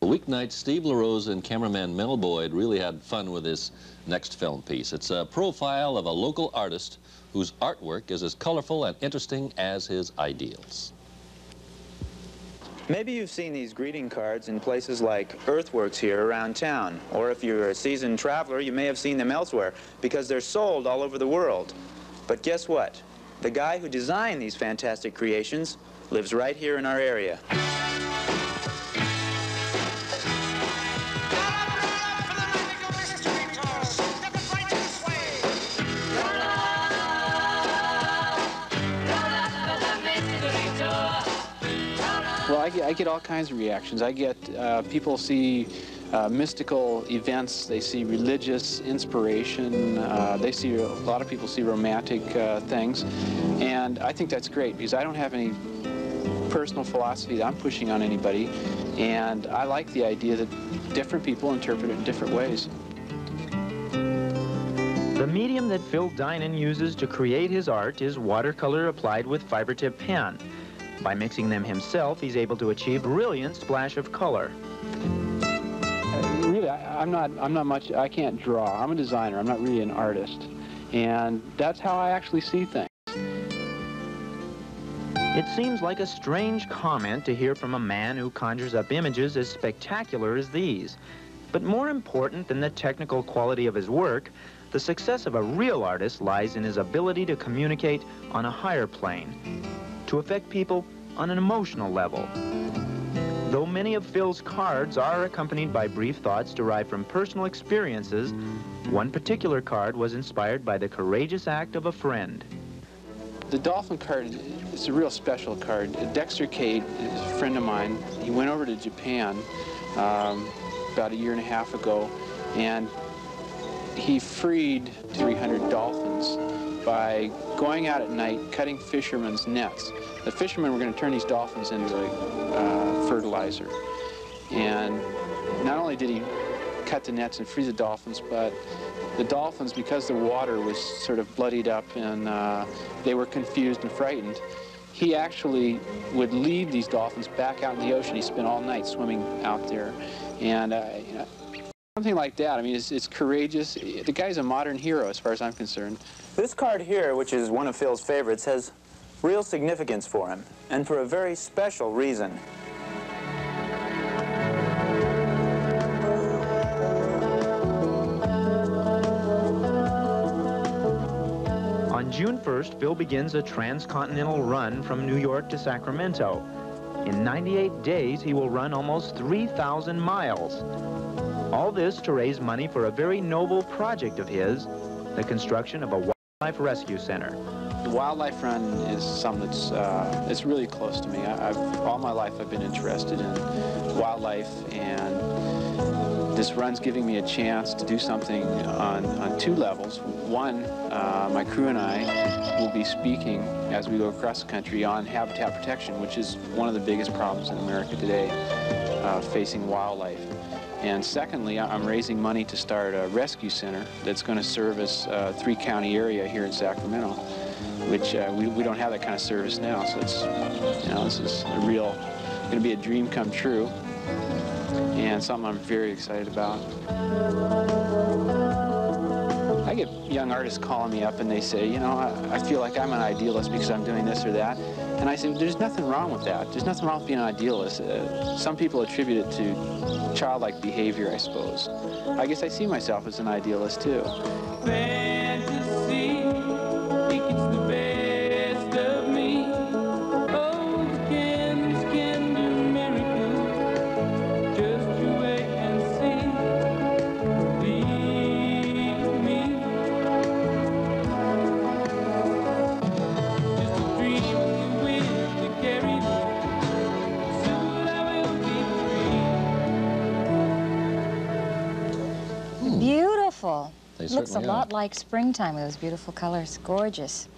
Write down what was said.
Weeknight, Steve LaRosa and cameraman Mel Boyd really had fun with this next film piece. It's a profile of a local artist whose artwork is as colorful and interesting as his ideals. Maybe you've seen these greeting cards in places like Earthworks here around town, or if you're a seasoned traveler, you may have seen them elsewhere, because they're sold all over the world. But guess what? The guy who designed these fantastic creations lives right here in our area. Well, I get all kinds of reactions. I get people see mystical events, they see religious inspiration, a lot of people see romantic things, and I think that's great because I don't have any personal philosophy that I'm pushing on anybody, and I like the idea that different people interpret it in different ways. The medium that Phil Dynan uses to create his art is watercolor applied with fiber tip pen. By mixing them himself, he's able to achieve a brilliant splash of color. Really, I'm not much, I can't draw. I'm a designer, I'm not really an artist. And that's how I actually see things. It seems like a strange comment to hear from a man who conjures up images as spectacular as these. But more important than the technical quality of his work, the success of a real artist lies in his ability to communicate on a higher plane, to affect people on an emotional level. Though many of Phil's cards are accompanied by brief thoughts derived from personal experiences, one particular card was inspired by the courageous act of a friend. The Dolphin card is a real special card. Dexter Cade is a friend of mine. He went over to Japan about a year and a half ago, and he freed 300 dolphins by going out at night, cutting fishermen's nets. The fishermen were going to turn these dolphins into fertilizer. And not only did he cut the nets and free the dolphins, but the dolphins, because the water was sort of bloodied up and they were confused and frightened, he actually would lead these dolphins back out in the ocean. He spent all night swimming out there. And you know, something like that, I mean, it's courageous. The guy's a modern hero as far as I'm concerned. This card here, which is one of Phil's favorites, has real significance for him, and for a very special reason. On June 1st, Phil begins a transcontinental run from New York to Sacramento. In 98 days, he will run almost 3,000 miles. All this to raise money for a very noble project of his, the construction of a wildlife rescue center. The wildlife run is something that's it's really close to me. All my life I've been interested in wildlife, and this run's giving me a chance to do something on two levels. One, my crew and I will be speaking as we go across the country on habitat protection, which is one of the biggest problems in America today, facing wildlife. And secondly, I'm raising money to start a rescue center that's going to service a three-county area here in Sacramento, which we don't have that kind of service now. So it's, you know, this is a real, going to be a dream come true, and something I'm very excited about. I get young artists calling me up and they say, you know, I feel like I'm an idealist because I'm doing this or that. And I say, there's nothing wrong with that. There's nothing wrong with being an idealist. Some people attribute it to childlike behavior, I suppose. I guess I see myself as an idealist, too. Fantasy, think it's the best of me. Oh, the candles can do miracles. Just you wait and see. Believe me. Just a dream of the wind to carry me. Soon I will be free. Beautiful. They Looks a certainly lot are. like springtime with those beautiful colors. Gorgeous.